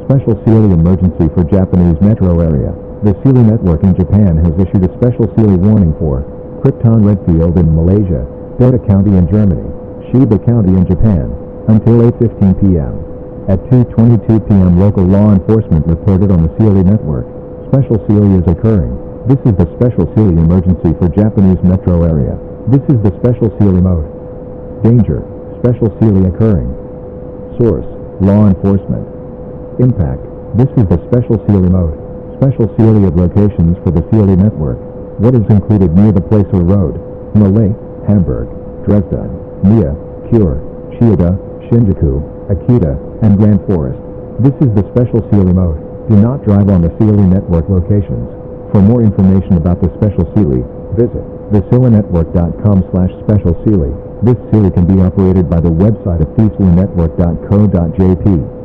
Special Silli emergency for Japanese metro area. The Silli network in Japan has issued a special Silli warning for Krypton Redfield in Malaysia, Dota County in Germany, Shiba County in Japan, until 8:15 p.m. At 2:22 p.m. local law enforcement reported on the Silli network. Special Silli is occurring. This is the Special Silli emergency for Japanese metro area. This is the Special Silli mode. Danger. Special Silli occurring. Source. Law enforcement. Impact. This is the Special Silli mode. Special Silli of locations for the Silli network. What is included near the place or road? Malay, Hamburg, Dresden, Mia, Kure, Chiyoda, Shinjuku, Akita, and Grand Forest. This is the Special Silli mode. Do not drive on the Silli network locations. For more information about the Special Silli, visit thesillinetwork.com/special Silli. This Silli can be operated by the website of thesillinetwork.co.jp.